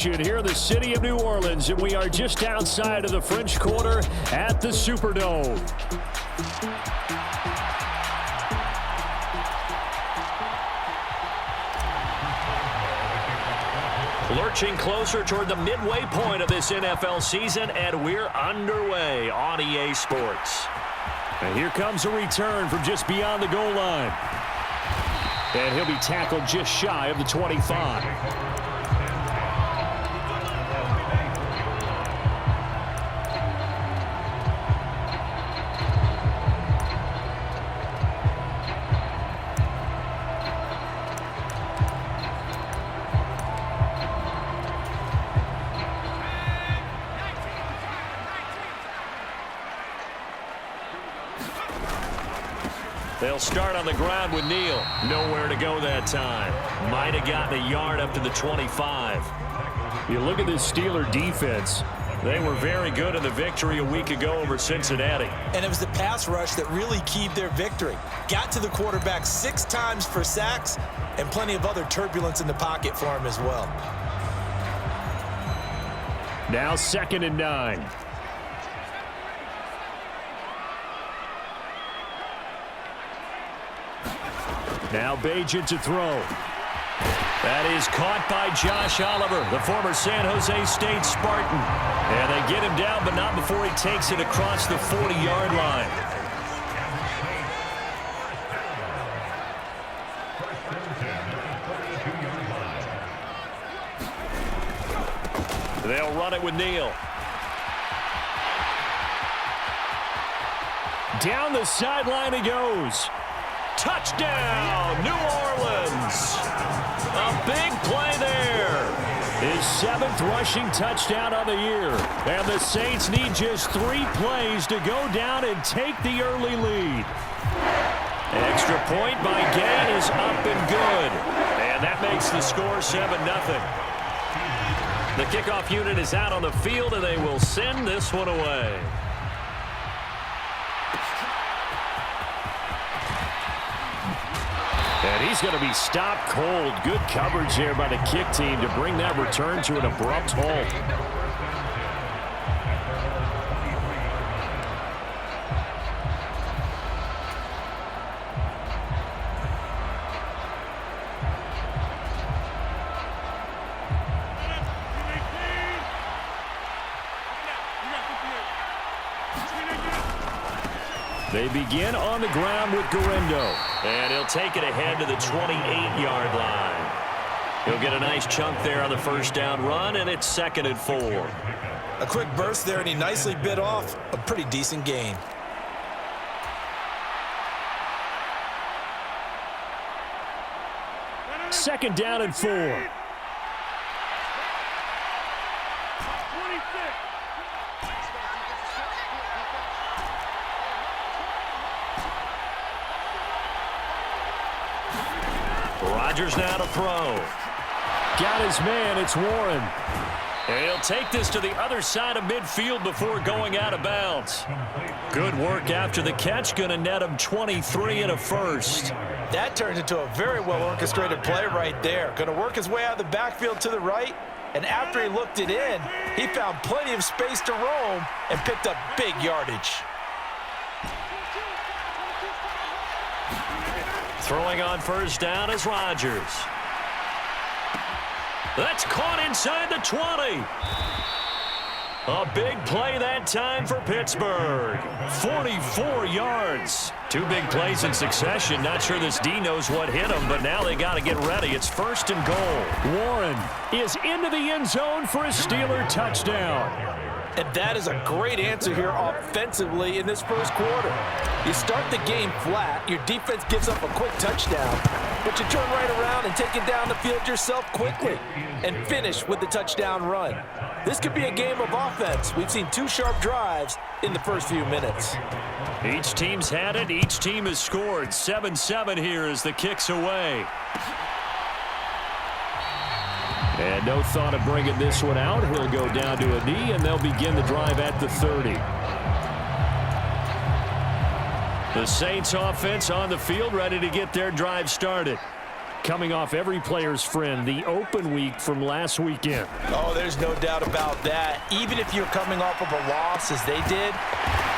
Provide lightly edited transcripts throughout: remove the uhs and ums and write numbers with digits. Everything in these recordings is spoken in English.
Here in the city of New Orleans, and we are just outside of the French Quarter at the Superdome. Lurching closer toward the midway point of this NFL season, and we're underway on EA Sports. And here comes a return from just beyond the goal line. And he'll be tackled just shy of the 25. They'll start on the ground with Neal. Nowhere to go that time. Might have gotten a yard up to the 25. You look at this Steeler defense. They were very good in the victory a week ago over Cincinnati. And it was the pass rush that really keyed their victory. Got to the quarterback 6 times for sacks and plenty of other turbulence in the pocket for him as well. Now 2nd and 9. Now Bajan to throw. That is caught by Josh Oliver, the former San Jose State Spartan. And they get him down, but not before he takes it across the 40-yard line. They'll run it with Neal. Down the sideline he goes. Touchdown, New Orleans. A big play there. His 7th rushing touchdown of the year. And the Saints need just 3 plays to go down and take the early lead. Extra point by Gay is up and good. And that makes the score 7-0. The kickoff unit is out on the field, and they will send this one away. And he's going to be stopped cold. Good coverage there by the kick team to bring that return to an abrupt halt. They begin on the ground with Guerrero. And he'll take it ahead to the 28-yard line. He'll get a nice chunk there on the first down run, and it's 2nd and 4. A quick burst there, and he nicely bit off a pretty decent gain. Second down and 4. Rodgers now to throw. Got his man, it's Warren. And he'll take this to the other side of midfield before going out of bounds. Good work after the catch, going to net him 23 and a first. That turns into a very well-orchestrated play right there. Going to work his way out of the backfield to the right, and after he looked it in, he found plenty of space to roam and picked up big yardage. Throwing on first down is Rodgers. That's caught inside the 20. A big play that time for Pittsburgh. 44 yards. 2 big plays in succession. Not sure this D knows what hit him, but now they got to get ready. It's 1st and goal. Warren is into the end zone for a Steeler touchdown. And that is a great answer here offensively in this first quarter. You start the game flat, your defense gives up a quick touchdown, but you turn right around and take it down the field yourself quickly and finish with the touchdown run. This could be a game of offense. We've seen 2 sharp drives in the first few minutes. Each team's had it. Each team has scored. 7-7 here as the kick's away. And no thought of bringing this one out. He'll go down to a knee, and they'll begin the drive at the 30. The Saints offense on the field, ready to get their drive started. coming off every player's friend, the open week from last weekend. Oh, there's no doubt about that. Even if you're coming off of a loss as they did,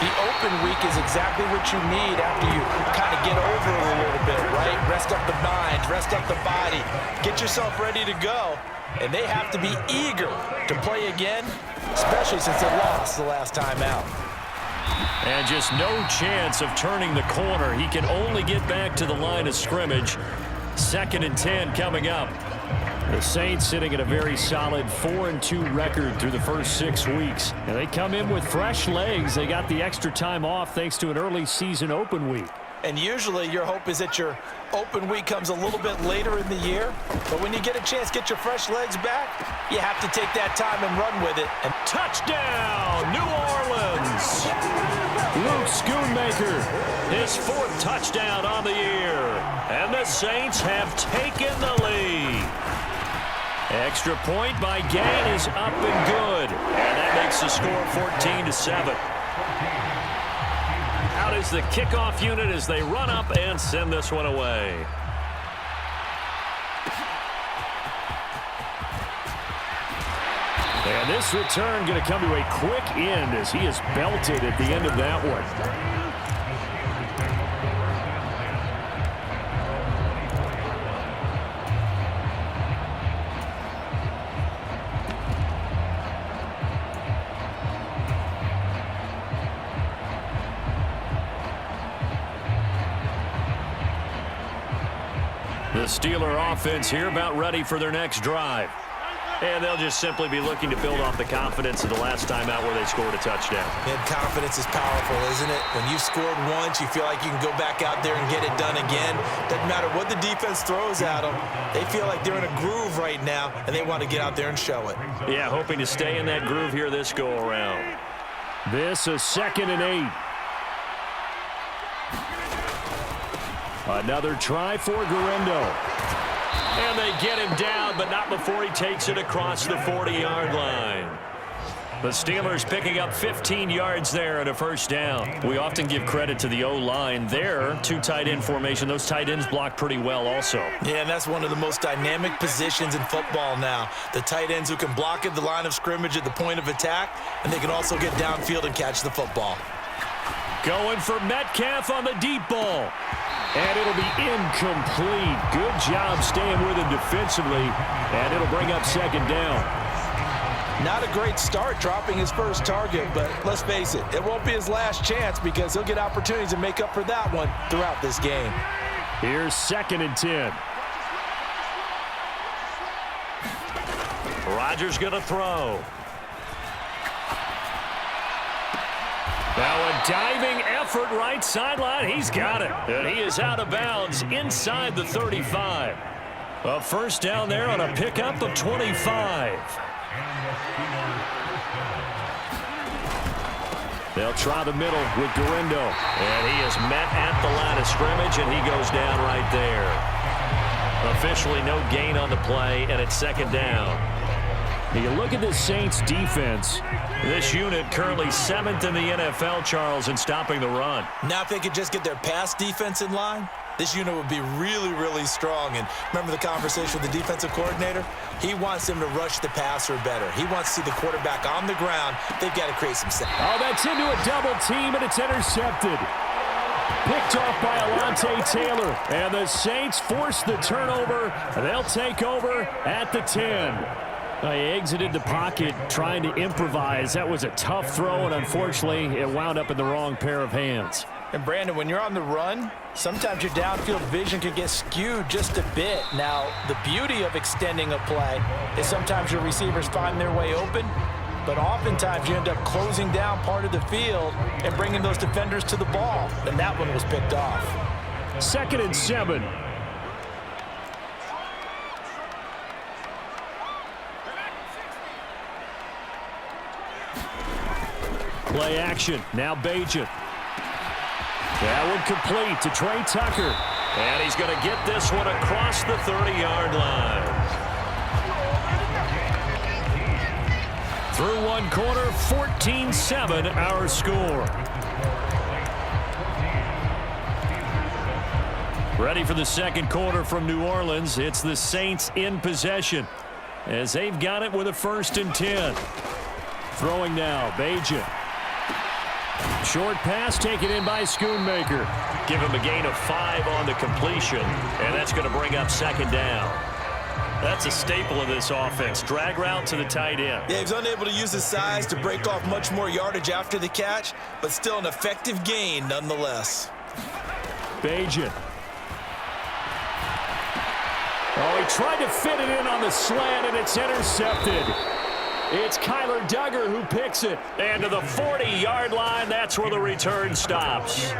the open week is exactly what you need after you kind of get over it a little bit, right? Rest up the mind, rest up the body, get yourself ready to go. And they have to be eager to play again, especially since they lost the last time out. And just no chance of turning the corner. He can only get back to the line of scrimmage. 2nd and 10 coming up. The Saints sitting at a very solid 4-2 record through the first 6 weeks. And they come in with fresh legs. They got the extra time off thanks to an early season open week. And usually your hope is that your open week comes a little bit later in the year. But when you get a chance to get your fresh legs back, you have to take that time and run with it. And touchdown, New Orleans! Luke Schoonmaker, his 4th touchdown on the year. And the Saints have taken the lead. Extra point by Gain is up and good. And that makes the score 14-7. Out is the kickoff unit as they run up and send this one away. And this return going to come to a quick end as he is belted at the end of that one. The Steeler offense here about ready for their next drive. And they'll just simply be looking to build off the confidence of the last time out where they scored a touchdown. And confidence is powerful, isn't it? When you've scored once, you feel like you can go back out there and get it done again. Doesn't matter what the defense throws at them. They feel like they're in a groove right now, and they want to get out there and show it. Yeah, hoping to stay in that groove here this go-around. This is 2nd and 8. Another try for Guerrero. And they get him down, but not before he takes it across the 40-yard line. The Steelers picking up 15 yards there and a first down. We often give credit to the O-line there. 2 tight end formation. Those tight ends block pretty well also. Yeah, and that's one of the most dynamic positions in football now. The tight ends who can block at the line of scrimmage at the point of attack, and they can also get downfield and catch the football. Going for Metcalf on the deep ball. And it'll be incomplete. Good job staying with him defensively. And it'll bring up 2nd down. Not a great start dropping his first target, but let's face it, it won't be his last chance because he'll get opportunities to make up for that one throughout this game. Here's 2nd and 10. Rodgers going to throw. Now a diving effort right sideline. He's got it. And he is out of bounds inside the 35. A first down there on a pickup of 25. They'll try the middle with Guerrero. And he is met at the line of scrimmage, and he goes down right there. Officially no gain on the play, and it's 2nd down. You look at this Saints defense. This unit currently 7th in the NFL, Charles, in stopping the run. Now if they could just get their pass defense in line, this unit would be really, really strong. And remember the conversation with the defensive coordinator? He wants them to rush the passer better. He wants to see the quarterback on the ground. They've got to create some sense. Oh, that's into a double team, and it's intercepted. Picked off by Alontae Taylor. And the Saints force the turnover. They'll take over at the 10. He exited the pocket trying to improvise. That was a tough throw, and unfortunately, it wound up in the wrong pair of hands. And, Brandon, when you're on the run, sometimes your downfield vision can get skewed just a bit. Now, the beauty of extending a play is sometimes your receivers find their way open, but oftentimes you end up closing down part of the field and bringing those defenders to the ball. And that one was picked off. 2nd and 7. Play action. Now Bajan. That one complete to Trey Tucker. And he's going to get this one across the 30-yard line. Through one quarter, 14-7 our score. Ready for the second quarter from New Orleans. It's the Saints in possession as they've got it with a 1st and 10. Throwing now, Bajan. Short pass taken in by Schoonmaker. Give him a gain of 5 on the completion, and that's going to bring up 2nd down. That's a staple of this offense. Drag route to the tight end. Yeah, he's unable to use his size to break off much more yardage after the catch, but still an effective gain nonetheless. Bajan. Oh, he tried to fit it in on the slant, and it's intercepted. It's Kyler Duggar who picks it. And to the 40-yard line, that's where the return stops.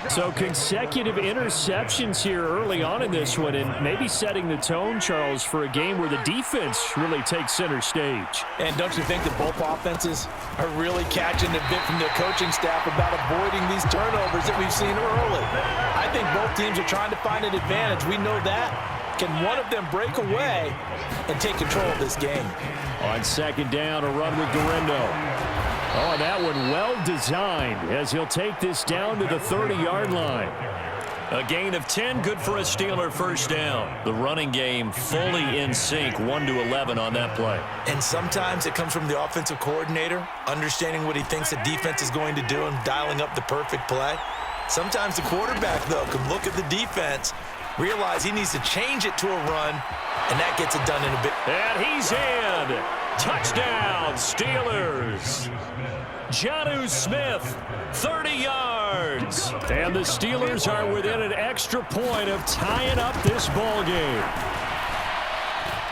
So consecutive interceptions here early on in this one, and maybe setting the tone, Charles, for a game where the defense really takes center stage. And don't you think that both offenses are really catching the bit from their coaching staff about avoiding these turnovers that we've seen early? I think both teams are trying to find an advantage. We know that. Can one of them break away and take control of this game? On 2nd down, a run with Guerrero. Oh, and that one well designed as he'll take this down to the 30-yard line. A gain of 10, good for a Steeler 1st down. The running game fully in sync, 1-11 on that play. And sometimes it comes from the offensive coordinator, understanding what he thinks the defense is going to do and dialing up the perfect play. Sometimes the quarterback, though, can look at the defense, realize he needs to change it to a run, and that gets it done in a bit. And he's in. Touchdown, Steelers. Jonnu Smith, 30 yards. And the Steelers are within an extra point of tying up this ball game.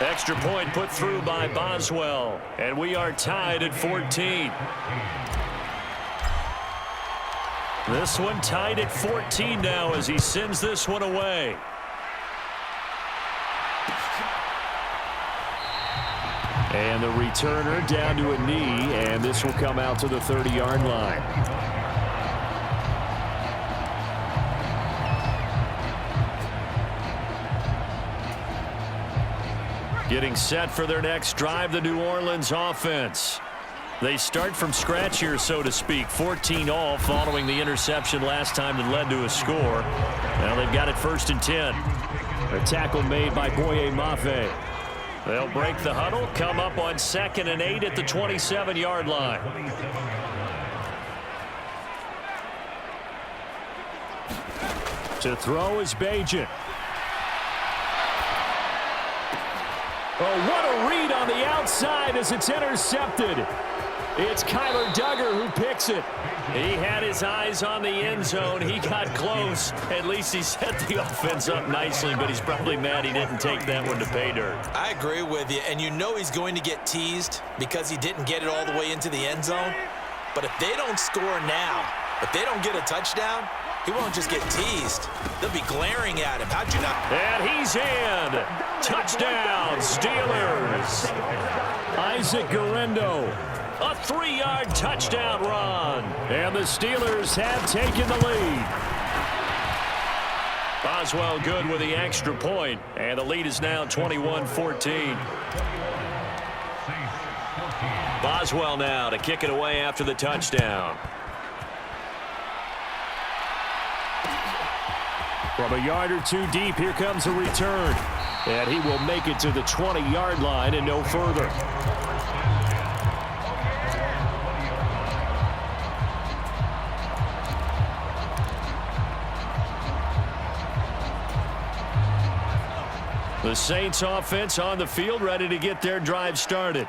Extra point put through by Boswell, and we are tied at 14. This one tied at 14 now as he sends this one away. And the returner down to a knee, and this will come out to the 30-yard line. Getting set for their next drive, the New Orleans offense. They start from scratch here, so to speak. 14 all following the interception last time that led to a score. Now they've got it 1st and 10. A tackle made by Boye Mafe. They'll break the huddle, come up on 2nd and 8 at the 27-yard line. To throw is Bajan. Oh, what a read on the outside as it's intercepted. It's Kyler Duggar who picks it. He had his eyes on the end zone. He got close. At least he set the offense up nicely, but he's probably mad he didn't take that one to pay dirt. I agree with you, and you know he's going to get teased because he didn't get it all the way into the end zone. But if they don't score now, if they don't get a touchdown, he won't just get teased. They'll be glaring at him. How'd you not? And he's in. Touchdown, Steelers. Isaac Guerrero. A 3-yard touchdown run. And the Steelers have taken the lead. Boswell good with the extra point. And the lead is now 21-14. Boswell now to kick it away after the touchdown. From a yard or two deep, here comes a return. And he will make it to the 20-yard line and no further. The Saints offense on the field, ready to get their drive started.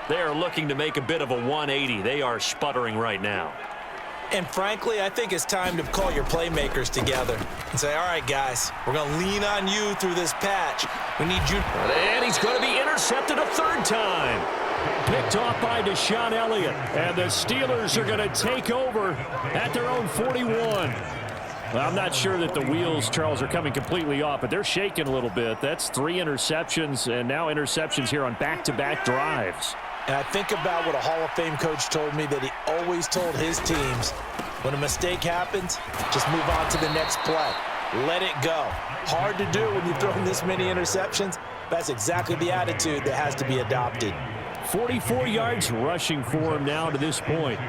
They are looking to make a bit of a 180. They are sputtering right now. And frankly, I think it's time to call your playmakers together and say, all right, guys, we're going to lean on you through this patch. We need you. And he's going to be intercepted a 3rd time. Picked off by Deshaun Elliott. And the Steelers are going to take over at their own 41. Well, I'm not sure that the wheels, Charles, are coming completely off, but they're shaking a little bit. That's 3 interceptions, and now interceptions here on back-to-back drives. And I think about what a Hall of Fame coach told me that he always told his teams, when a mistake happens, just move on to the next play. Let it go. Hard to do when you've thrown this many interceptions. That's exactly the attitude that has to be adopted. 44 yards rushing for him now to this point.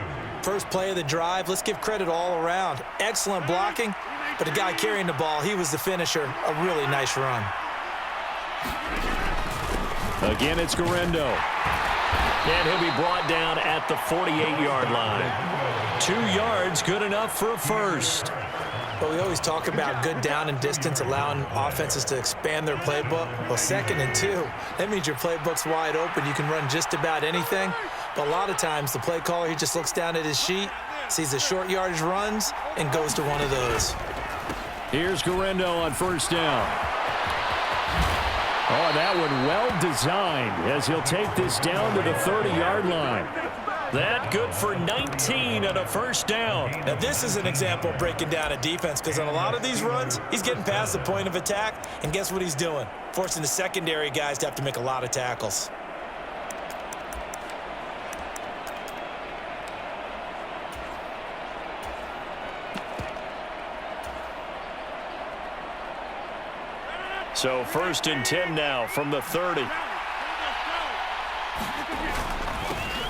First play of the drive, let's give credit all around. Excellent blocking, but the guy carrying the ball, he was the finisher. A really nice run. Again, it's Guerrero. And he'll be brought down at the 48-yard line. 2 yards, good enough for a first. Well, we always talk about good down and distance, allowing offenses to expand their playbook. Well, 2nd and 2, that means your playbook's wide open. You can run just about anything. But a lot of times, the play caller, he just looks down at his sheet, sees the short yardage runs, and goes to one of those. Here's Guerrero on first down. Oh, that one well designed as he'll take this down to the 30-yard line. That good for 19 and a first down. Now, this is an example of breaking down a defense, because on a lot of these runs, he's getting past the point of attack, and guess what he's doing? Forcing the secondary guys to have to make a lot of tackles. So 1st and 10 now from the 30.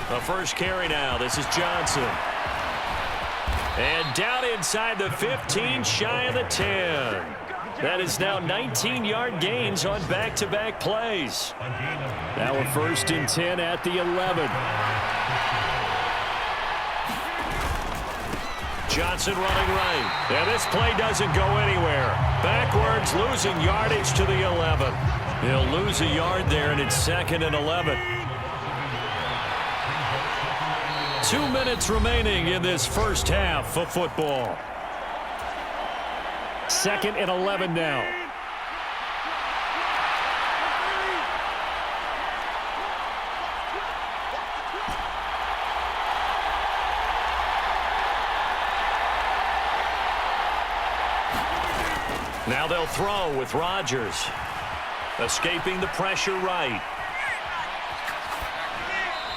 The first carry now. This is Johnson. And down inside the 15, shy of the 10. That is now 19-yard gains on back-to-back plays. Now a 1st and 10 at the 11. Johnson running right. And this play doesn't go anywhere. Backwards, losing yardage to the 11. He'll lose a yard there, and it's 2nd and 11. 2 minutes remaining in this first half of football. 2nd and 11 now. Now they'll throw with Rodgers. Escaping the pressure right.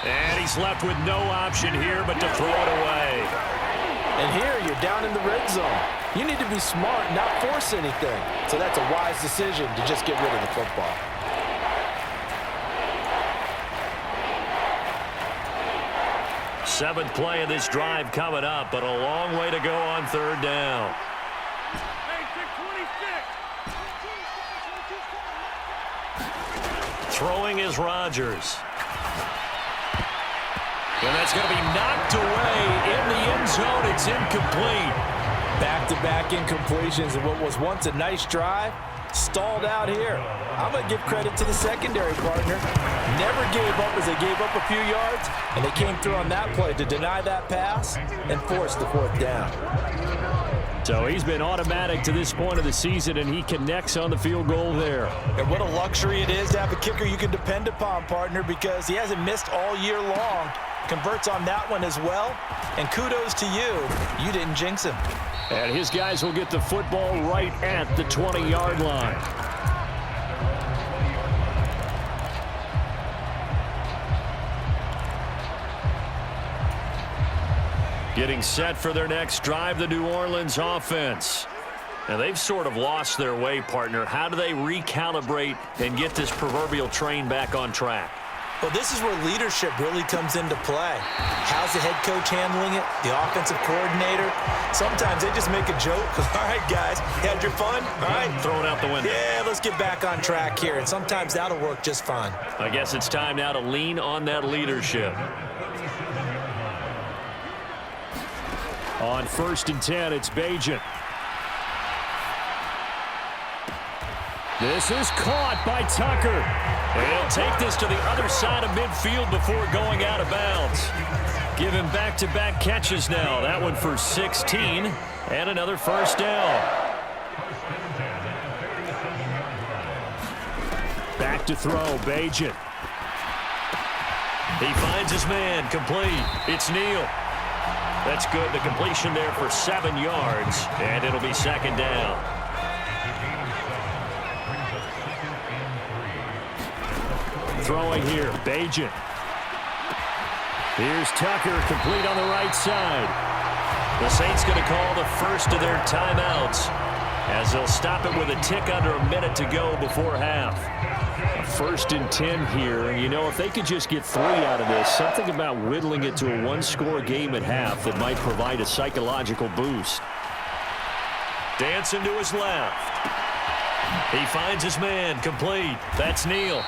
And he's left with no option here but to throw it away. And here you're down in the red zone. You need to be smart, not force anything. So that's a wise decision to just get rid of the football. Seventh play of this drive coming up, but a long way to go on 3rd down. Throwing is Rodgers. And that's going to be knocked away in the end zone. It's incomplete. Back-to-back incompletions of what was once a nice drive, stalled out here. I'm going to give credit to the secondary partner. Never gave up as they gave up a few yards, and they came through on that play to deny that pass and force the 4th down. So he's been automatic to this point of the season, and he connects on the field goal there. And what a luxury it is to have a kicker you can depend upon, partner, because he hasn't missed all year long. Converts on that one as well. And kudos to you. You didn't jinx him. And his guys will get the football right at the 20-yard line. Getting set for their next drive, the New Orleans offense. And they've sort of lost their way, partner. How do they recalibrate and get this proverbial train back on track? Well, this is where leadership really comes into play. How's the head coach handling it? The offensive coordinator? Sometimes they just make a joke. All right, guys, you had your fun? All right. Throw it out the window. Yeah, let's get back on track here. And sometimes that'll work just fine. I guess it's time now to lean on that leadership. On 1st and 10, it's Bajan. This is caught by Tucker. And he'll take this to the other side of midfield before going out of bounds. Give him back-to-back catches now. That one for 16 and another first down. Back to throw, Bajan. He finds his man, complete. It's Neal. That's good. The completion there for 7 yards, and it'll be 2nd down. Throwing here, Bajan. Here's Tucker, complete on the right side. The Saints going to call the first of their timeouts as they'll stop it with a tick under a minute to go before half. A 1st and 10 here. You know, if they could just get 3 out of this, something about whittling it to a 1-score game at half that might provide a psychological boost. Dancing to his left. He finds his man, complete. That's Neal.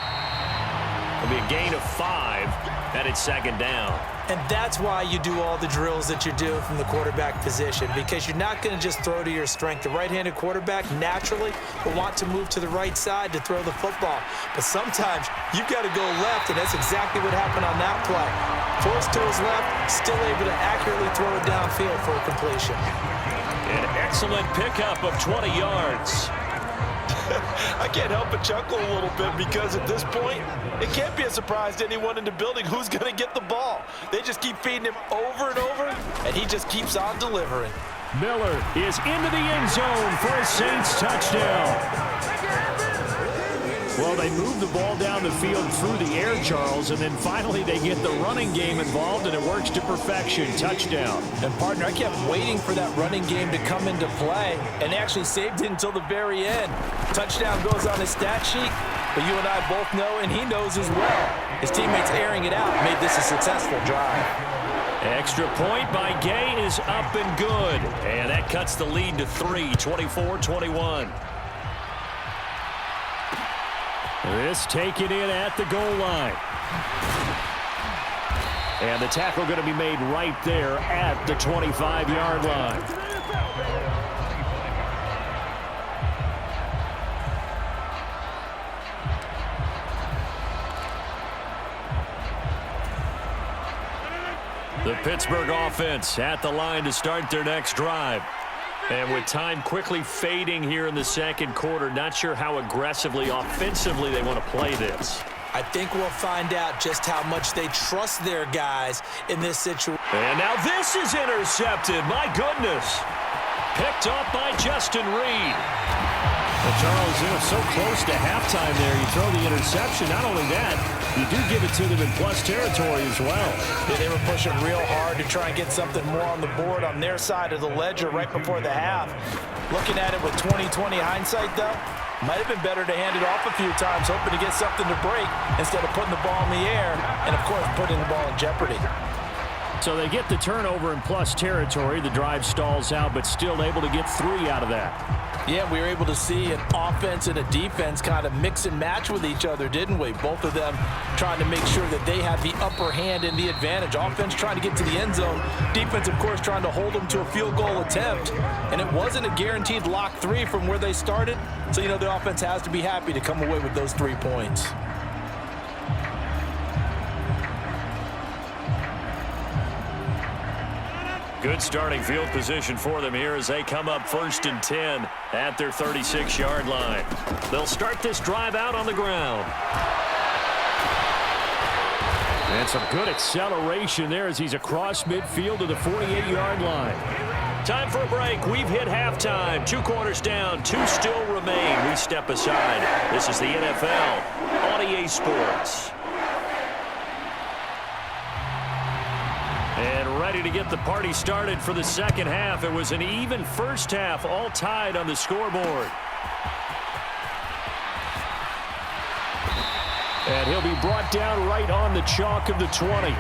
It'll be a gain of 5, and it's second down. And that's why you do all the drills that you do from the quarterback position, because you're not going to just throw to your strength. The right-handed quarterback naturally will want to move to the right side to throw the football. But sometimes you've got to go left, and that's exactly what happened on that play. Forced to his left, still able to accurately throw it downfield for a completion. An excellent pickup of 20 yards. I can't help but chuckle a little bit because at this point, it can't be a surprise to anyone in the building who's going to get the ball. They just keep feeding him over and over, and he just keeps on delivering. Miller is into the end zone for a Saints touchdown. Well, they move the ball down the field through the air, Charles, and then finally they get the running game involved, and it works to perfection. Touchdown. And, partner, I kept waiting for that running game to come into play, and they actually saved it until the very end. Touchdown goes on his stat sheet, but you and I both know, and he knows as well, his teammates airing it out made this a successful drive. Extra point by Gay is up and good, and that cuts the lead to 3, 24-21. This taken in at the goal line. And the tackle going to be made right there at the 25-yard line. The Pittsburgh offense at the line to start their next drive. And with time quickly fading here in the second quarter, not sure how aggressively, offensively they want to play this. I think we'll find out just how much they trust their guys in this situation. And now this is intercepted. My goodness. Picked off by Justin Reed. Well, Charles, so close to halftime there. You throw the interception. Not only that, you do give it to them in plus territory as well. Yeah, they were pushing real hard to try and get something more on the board on their side of the ledger right before the half. Looking at it with 20/20 hindsight, though, might have been better to hand it off a few times, hoping to get something to break instead of putting the ball in the air and, of course, putting the ball in jeopardy. So they get the turnover in plus territory. The drive stalls out, but still able to get 3 out of that. Yeah, we were able to see an offense and a defense kind of mix and match with each other, didn't we? Both of them trying to make sure that they have the upper hand and the advantage. Offense trying to get to the end zone. Defense, of course, trying to hold them to a field goal attempt. And it wasn't a guaranteed lock 3 from where they started. So, you know, the offense has to be happy to come away with those 3 points. Good starting field position for them here as they come up 1st and 10 at their 36-yard line. They'll start this drive out on the ground. And some good acceleration there as he's across midfield to the 48-yard line. Time for a break. We've hit halftime. 2 quarters down. 2 still remain. We step aside. This is the NFL on EA Sports. And ready to get the party started for the second half. It was an even first half, all tied on the scoreboard. And he'll be brought down right on the chalk of the 20.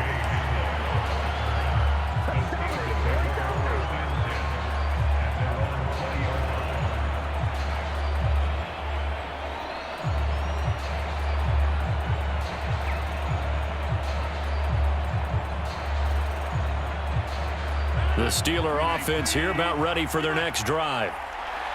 The Steeler offense here about ready for their next drive.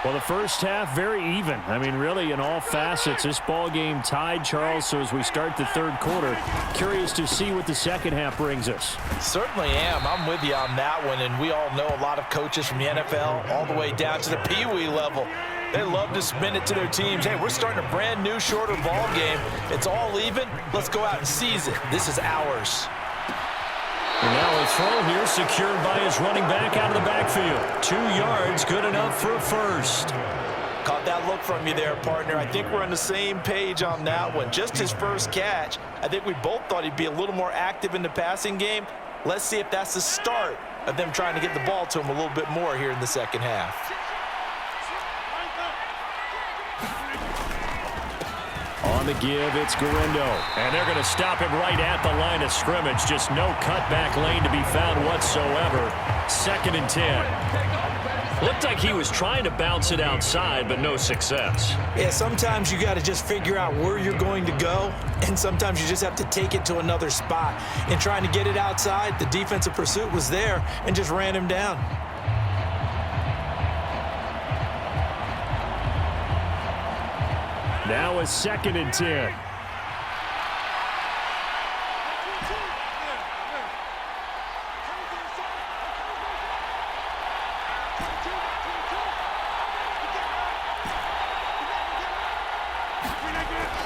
Well, the first half, very even. I mean, really, in all facets, this ball game tied, Charles. So as we start the third quarter, curious to see what the second half brings us. Certainly am. I'm with you on that one. And we all know a lot of coaches from the NFL all the way down to the Pee Wee level. They love to spin it to their teams. Hey, we're starting a brand new, shorter ball game. It's all even. Let's go out and seize it. This is ours. And now a throw here secured by his running back out of the backfield. 2 yards, good enough for a first. Caught that look from you there, partner. I think we're on the same page on that one. Just his first catch. I think we both thought he'd be a little more active in the passing game. Let's see if that's the start of them trying to get the ball to him a little bit more here in the second half. On the give, it's Guerrero. And they're going to stop him right at the line of scrimmage. Just no cutback lane to be found whatsoever. 2nd and 10. Looked like he was trying to bounce it outside, but no success. Yeah, sometimes you got to just figure out where you're going to go, and sometimes you just have to take it to another spot. And trying to get it outside, the defensive pursuit was there and just ran him down. Now a 2nd and 10.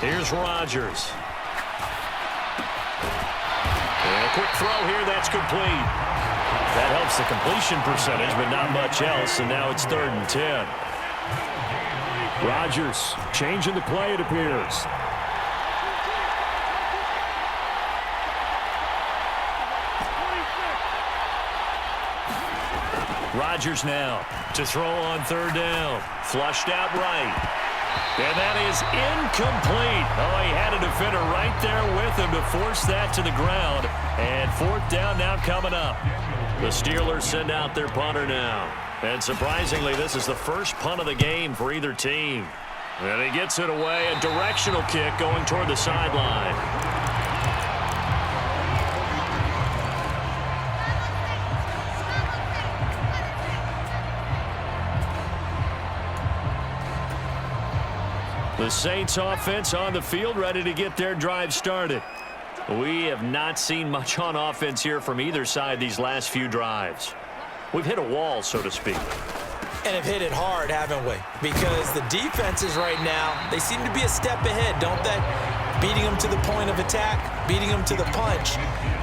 Here's Rodgers. And a quick throw here, that's complete. That helps the completion percentage, but not much else, and now it's 3rd and 10. Rodgers changing the play, it appears. Rodgers now to throw on 3rd down. Flushed out right. And that is incomplete. Oh, he had a defender right there with him to force that to the ground. And 4th down now coming up. The Steelers send out their punter now. And surprisingly, this is the first punt of the game for either team. And he gets it away. A directional kick going toward the sideline. The Saints offense on the field, ready to get their drive started. We have not seen much on offense here from either side these last few drives. We've hit a wall, so to speak. And have hit it hard, haven't we? Because the defenses right now, they seem to be a step ahead, don't they? Beating them to the point of attack, beating them to the punch.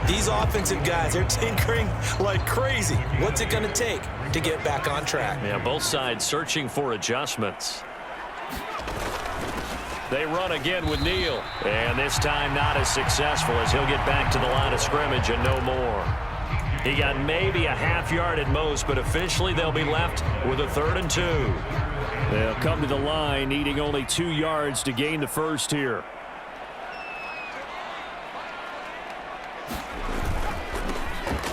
These offensive guys, they're tinkering like crazy. What's it going to take to get back on track? Yeah, both sides searching for adjustments. They run again with Neal. And this time not as successful as he'll get back to the line of scrimmage and no more. He got maybe a half yard at most, but officially they'll be left with a 3rd and 2. They'll come to the line needing only 2 yards to gain the first here.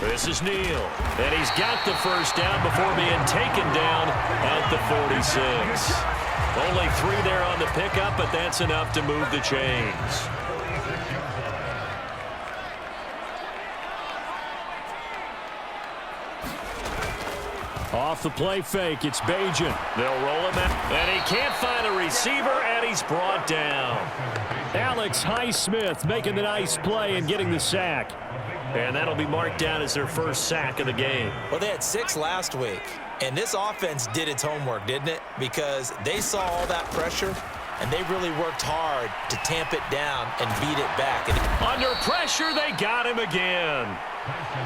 This is Neal. And he's got the first down before being taken down at the 46. Only 3 there on the pickup, but that's enough to move the chains. Off the play fake, it's Bajan. They'll roll him out, and he can't find a receiver, and he's brought down. Alex Highsmith making the nice play and getting the sack. And that'll be marked down as their first sack of the game. Well, they had 6 last week, and this offense did its homework, didn't it? Because they saw all that pressure, and they really worked hard to tamp it down and beat it back. Under pressure, they got him again.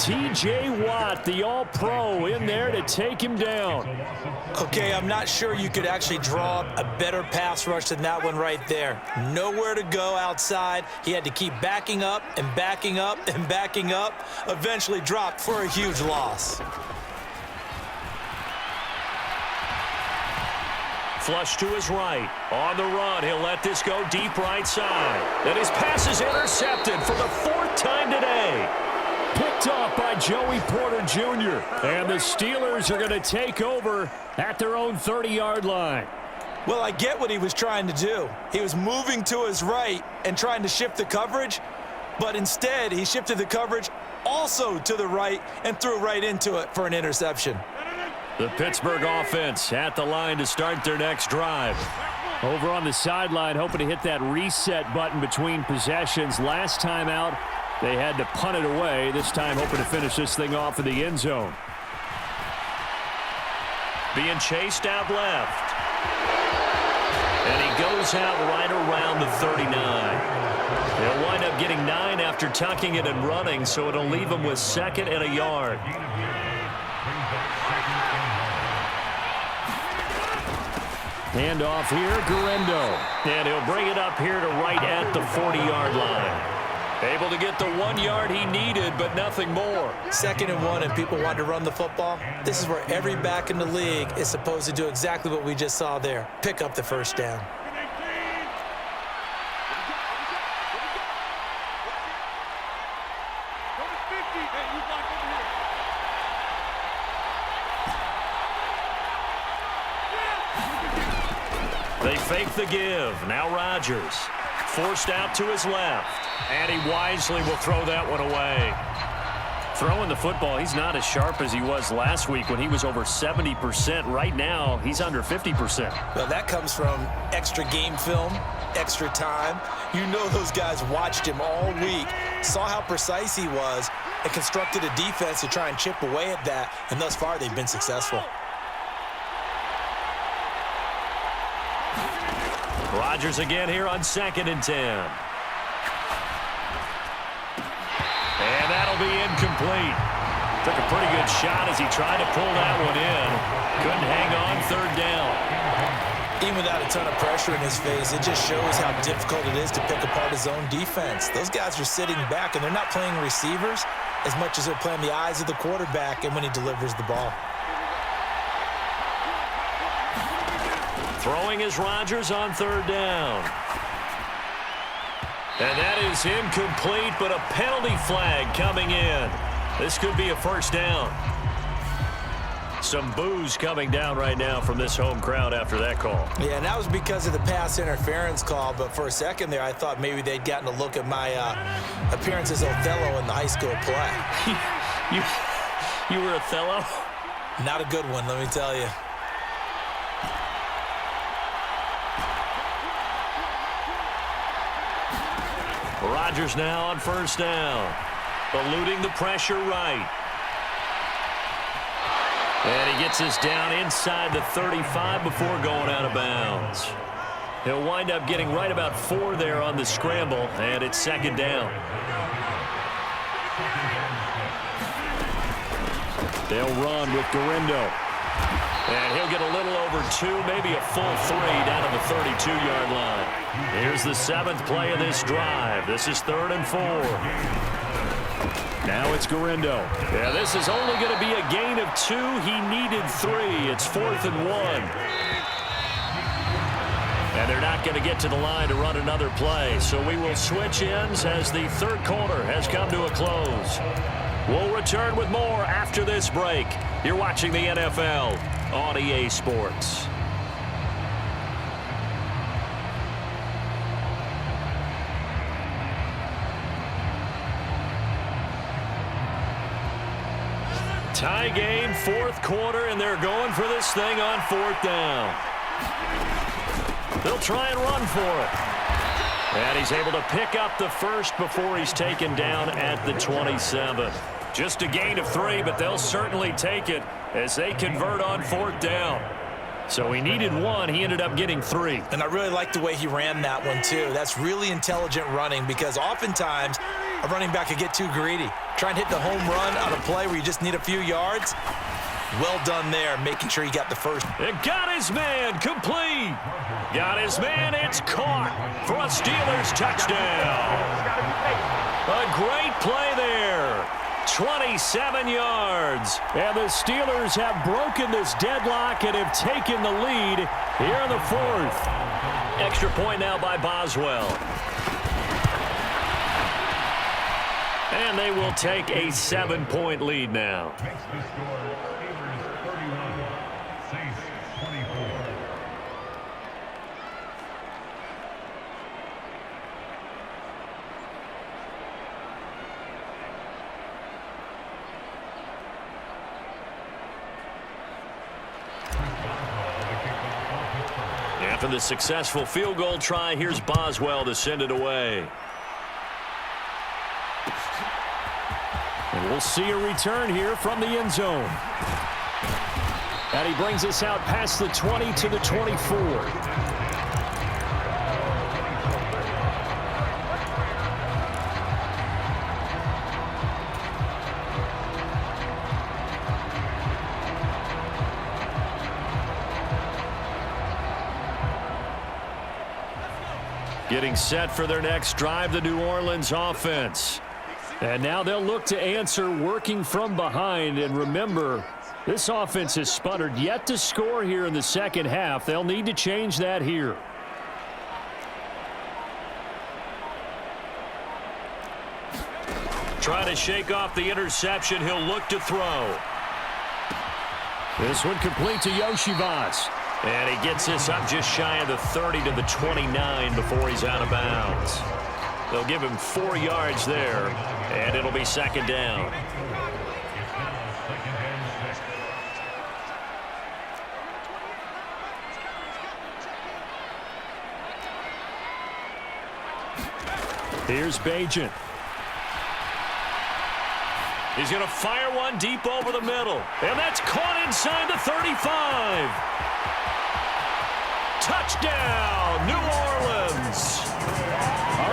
T.J. Watt, the all-pro, in there to take him down. Okay, I'm not sure you could actually draw a better pass rush than that one right there. Nowhere to go outside. He had to keep backing up and backing up and backing up. Eventually dropped for a huge loss. Flush to his right. On the run, he'll let this go deep right side. And his pass is intercepted for the 4th time today. Picked off by Joey Porter Jr. And the Steelers are going to take over at their own 30-yard line. Well, I get what he was trying to do. He was moving to his right and trying to shift the coverage, but instead he shifted the coverage also to the right and threw right into it for an interception. The Pittsburgh offense at the line to start their next drive. Over on the sideline, hoping to hit that reset button between possessions. Last time out, they had to punt it away. This time hoping to finish this thing off in the end zone. Being chased out left. And he goes out right around the 39. He'll wind up getting 9 after tucking it and running, so it'll leave him with 2nd and a yard. Handoff here, Guerrero. And he'll bring it up here to right at the 40-yard line. Able to get the 1 yard he needed, but nothing more. 2nd and 1, and people want to run the football. This is where every back in the league is supposed to do exactly what we just saw there. Pick up the first down. They fake the give. Now Rodgers forced out to his left. And he wisely will throw that one away. Throwing the football, he's not as sharp as he was last week when he was over 70%. Right now, he's under 50%. Well, that comes from extra game film, extra time. You know those guys watched him all week, saw how precise he was, and constructed a defense to try and chip away at that. And thus far, they've been successful. Rodgers again here on 2nd and 10. And that'll be incomplete. Took a pretty good shot as he tried to pull that one in. Couldn't hang on 3rd down. Even without a ton of pressure in his face, it just shows how difficult it is to pick apart his own defense. Those guys are sitting back, and they're not playing receivers as much as they're playing the eyes of the quarterback and when he delivers the ball. Throwing is Rodgers on 3rd down. And that is incomplete, but a penalty flag coming in. This could be a 1st down. Some boos coming down right now from this home crowd after that call. Yeah, and that was because of the pass interference call, but for a second there, I thought maybe they'd gotten a look at my appearance as Othello in the high school play. You were Othello? Not a good one, let me tell you. Rodgers now on 1st down. Eluding the pressure right. And he gets us down inside the 35 before going out of bounds. He'll wind up getting right about 4 there on the scramble, and it's 2nd down. They'll run with Garindo. And he'll get a little over 2, maybe a full 3 down to the 32-yard line. Here's the 7th play of this drive. This is 3rd and 4. Now it's Garindo. Yeah, this is only going to be a gain of 2. He needed 3. It's 4th and 1. And they're not going to get to the line to run another play. So we will switch ends as the 3rd quarter has come to a close. We'll return with more after this break. You're watching the NFL on EA Sports. Tie game, 4th quarter, and they're going for this thing on 4th down. They'll try and run for it. And he's able to pick up the 1st before he's taken down at the 27. Just a gain of 3, but they'll certainly take it as they convert on 4th down. So he needed 1. He ended up getting 3. And I really like the way he ran that one, too. That's really intelligent running because oftentimes a running back could get too greedy. Try and hit the home run on a play where you just need a few yards. Well done there, making sure he got the 1st. It got his man, complete. Got his man, it's caught for a Steelers touchdown. A great play there. 27 yards. And the Steelers have broken this deadlock and have taken the lead here in the 4th. Extra point now by Boswell. And they will take a 7-point lead now. After the successful field goal try, here's Boswell to send it away. And we'll see a return here from the end zone. And he brings us out past the 20 to the 24. Getting set for their next drive, the New Orleans offense. And now they'll look to answer working from behind. And remember, this offense has sputtered yet to score here in the second half. They'll need to change that here. Trying to shake off the interception. He'll look to throw. This one complete to Yoshivas. And he gets this up just shy of the 30 to the 29 before he's out of bounds. They'll give him 4 yards there, and it'll be second down. Here's Bajan. He's going to fire one deep over the middle. And that's caught inside the 35. Touchdown, New Orleans.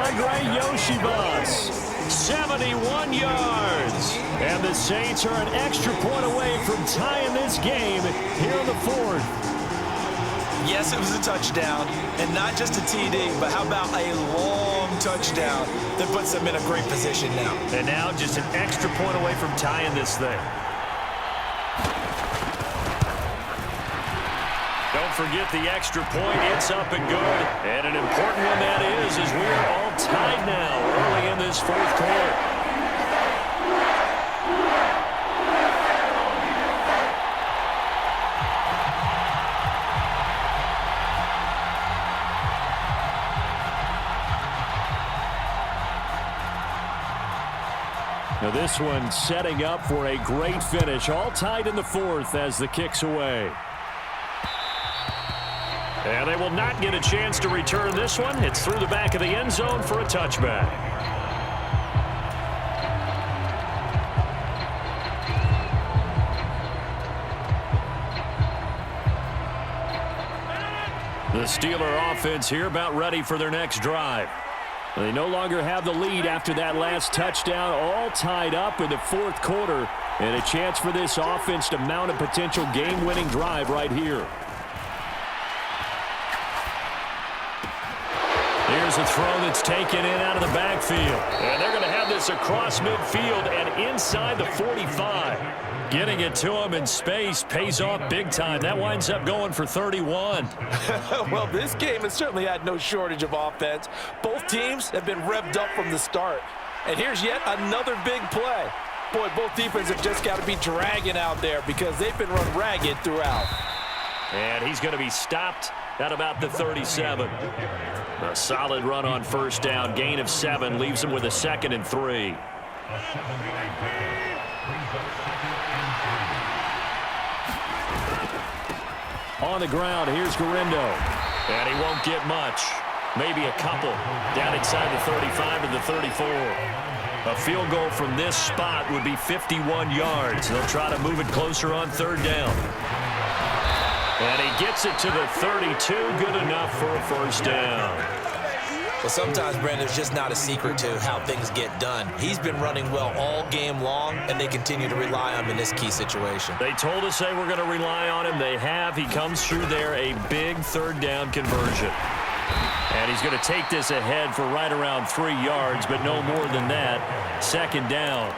Andre Yoshibas, 71 yards. And the Saints are an extra point away from tying this game here in the 4th. Yes, it was a touchdown, and not just a TD, but how about a long touchdown that puts them in a great position now. And now just an extra point away from tying this thing. Don't forget the extra point. It's up and good. And an important one that is, as we are all tied now early in this 4th quarter. Now this one setting up for a great finish. All tied in the 4th as the kick's away. And they will not get a chance to return this one. It's through the back of the end zone for a touchback. The Steeler offense here about ready for their next drive. They no longer have the lead after that last touchdown, all tied up in the 4th quarter, and a chance for this offense to mount a potential game-winning drive right here. Here's a throw that's taken in out of the backfield, and they're going to have this across midfield and inside the 45. Getting it to him in space pays off big time. That winds up going for 31. Well, this game has certainly had no shortage of offense. Both teams have been revved up from the start. And here's yet another big play. Boy, both defenses have just got to be dragging out there because they've been run ragged throughout. And he's going to be stopped at about the 37. A solid run on first down. Gain of 7 leaves him with a 2nd and 3. On the ground, here's Garindo. And he won't get much. Maybe a couple. Down inside the 35 to the 34. A field goal from this spot would be 51 yards. They'll try to move it closer on 3rd down. And he gets it to the 32. Good enough for a 1st down. Well, sometimes, Brandon, it's just not a secret to how things get done. He's been running well all game long, and they continue to rely on him in this key situation. They told us they were going to rely on him. They have. He comes through there, a big 3rd down conversion. And he's going to take this ahead for right around 3 yards, but no more than that. 2nd down.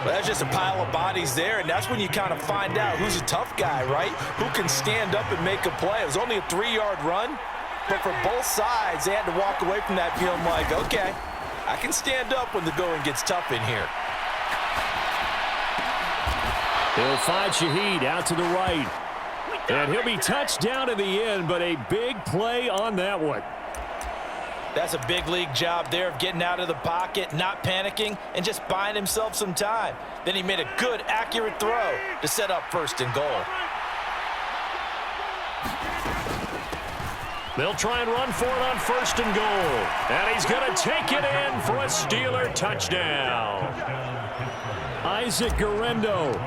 Well, that's just a pile of bodies there, and that's when you kind of find out who's a tough guy, right? Who can stand up and make a play. It was only a 3-yard run. But for both sides, they had to walk away from that feeling like, okay, I can stand up when the going gets tough in here. He'll find Shaheed out to the right. And he'll be touched down in the end, but a big play on that one. That's a big league job there of getting out of the pocket, not panicking, and just buying himself some time. Then he made a good, accurate throw to set up 1st and goal. They'll try and run for it on 1st and goal. And he's going to take it in for a Steeler touchdown. Isaac Garindo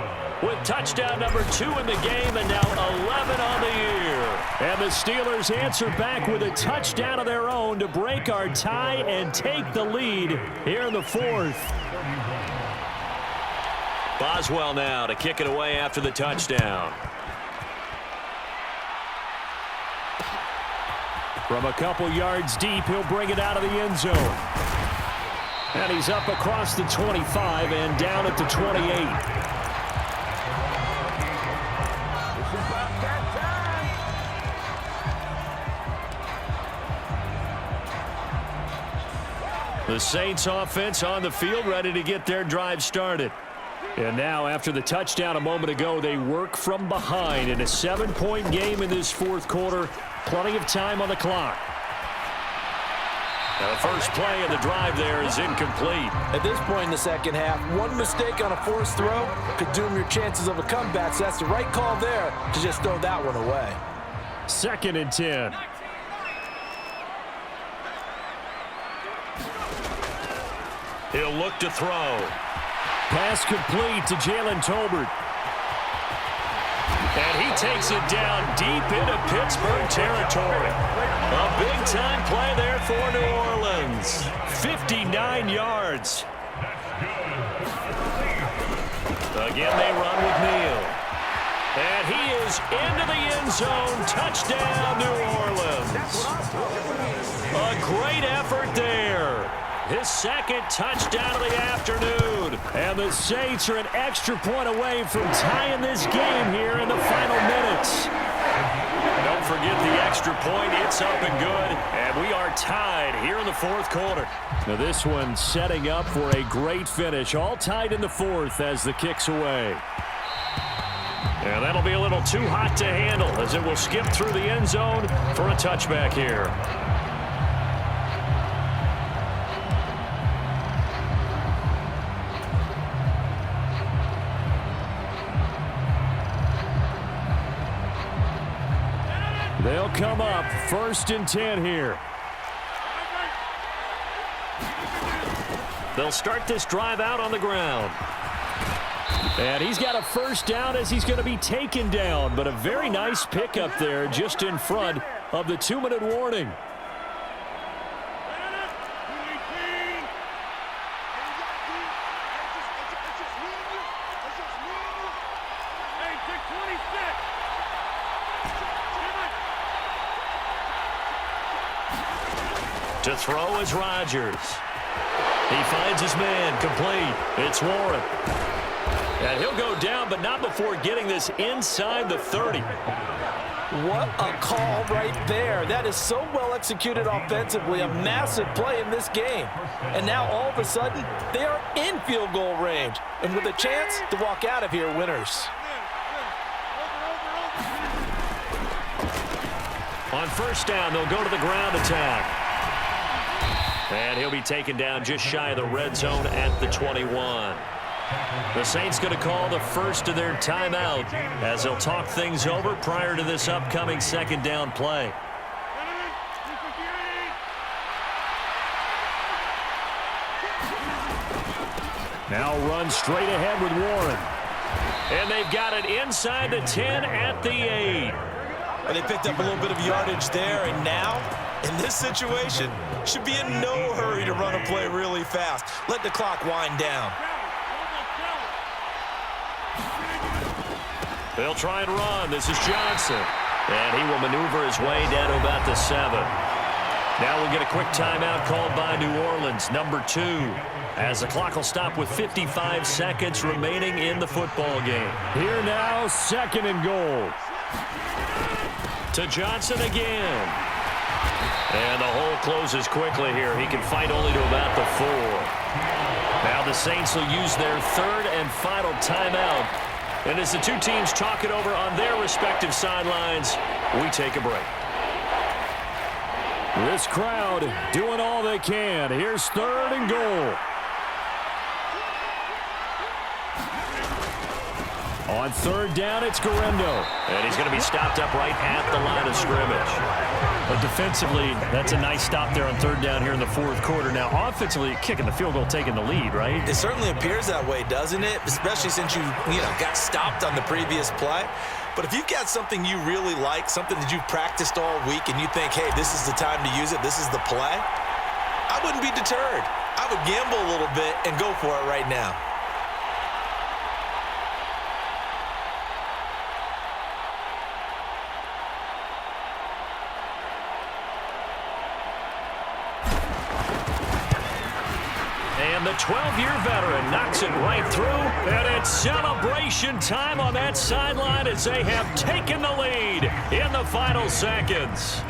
with touchdown number 2 in the game and now 11 on the year. And the Steelers answer back with a touchdown of their own to break our tie and take the lead here in the 4th. Boswell now to kick it away after the touchdown. From a couple yards deep, he'll bring it out of the end zone. And he's up across the 25 and down at the 28. The Saints offense on the field ready to get their drive started. And now, after the touchdown a moment ago, they work from behind in a 7-point game in this fourth quarter. Plenty of time on the clock. Now, the first play of the drive there is incomplete. At this point in the second half, one mistake on a forced throw could doom your chances of a comeback, so that's the right call there to just throw that one away. 2nd and 10. He'll look to throw. Pass complete to Jalen Tolbert. And he takes it down deep into Pittsburgh territory. A big-time play there for New Orleans. 59 yards. Again, they run with Neal. And he is into the end zone. Touchdown, New Orleans. A great effort there. His 2nd touchdown of the afternoon. And the Saints are an extra point away from tying this game here in the final minutes. Don't forget the extra point. It's up and good. And we are tied here in the fourth quarter. Now this one setting up for a great finish. All tied in the fourth as the kick's away. And that'll be a little too hot to handle as it will skip through the end zone for a touchback here. They'll come up 1st and 10 here. They'll start this drive out on the ground. And he's got a first down as he's going to be taken down. But a very nice pickup there just in front of the 2-minute warning. To throw is Rodgers. He finds his man, complete. It's Warren. And he'll go down, but not before getting this inside the 30. What a call right there. That is so well executed offensively. A massive play in this game. And now all of a sudden, they are in field goal range. And with a chance to walk out of here winners. On first down, they'll go to the ground attack. And he'll be taken down just shy of the red zone at the 21. The Saints going to call the first of their timeout as they'll talk things over prior to this upcoming 2nd down play. Now run straight ahead with Warren. And they've got it inside the 10 at the 8. And they picked up a little bit of yardage there, and now, in this situation, should be in no hurry to run a play really fast. Let the clock wind down. They'll try and run. This is Johnson. And he will maneuver his way down to about the 7. Now we'll get a quick timeout called by New Orleans, number 2, as the clock will stop with 55 seconds remaining in the football game. Here now, 2nd and goal. To Johnson again. And the hole closes quickly here. He can fight only to about the 4. Now the Saints will use their 3rd and final timeout. And as the two teams talk it over on their respective sidelines, we take a break. This crowd doing all they can. Here's 3rd and goal. On 3rd down, it's Garendo. And he's going to be stopped up right at the line of scrimmage. But defensively, that's a nice stop there on 3rd down here in the fourth quarter. Now, offensively, kicking the field goal, taking the lead, right? It certainly appears that way, doesn't it? Especially since you got stopped on the previous play. But if you've got something you really like, something that you've practiced all week, and you think, hey, this is the time to use it, this is the play, I wouldn't be deterred. I would gamble a little bit and go for it right now. And the 12-year veteran knocks it right through. And it's celebration time on that sideline as they have taken the lead in the final seconds.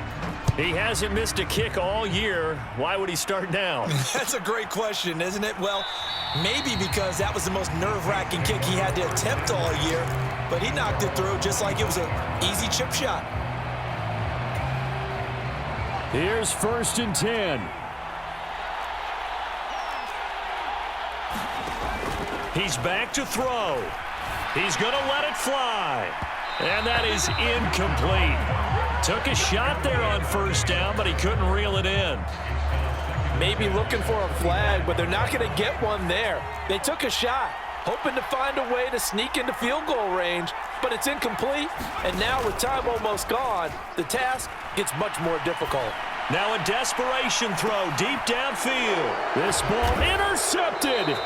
He hasn't missed a kick all year. Why would he start now? That's a great question, isn't it? Well, maybe because that was the most nerve-wracking kick he had to attempt all year, but he knocked it through just like it was an easy chip shot. Here's 1st and 10. He's back to throw. He's going to let it fly. And that is incomplete. Took a shot there on 1st down, but he couldn't reel it in. Maybe looking for a flag, but they're not going to get one there. They took a shot, hoping to find a way to sneak into field goal range, but it's incomplete. And now with time almost gone, the task gets much more difficult. Now a desperation throw deep downfield. This ball intercepted.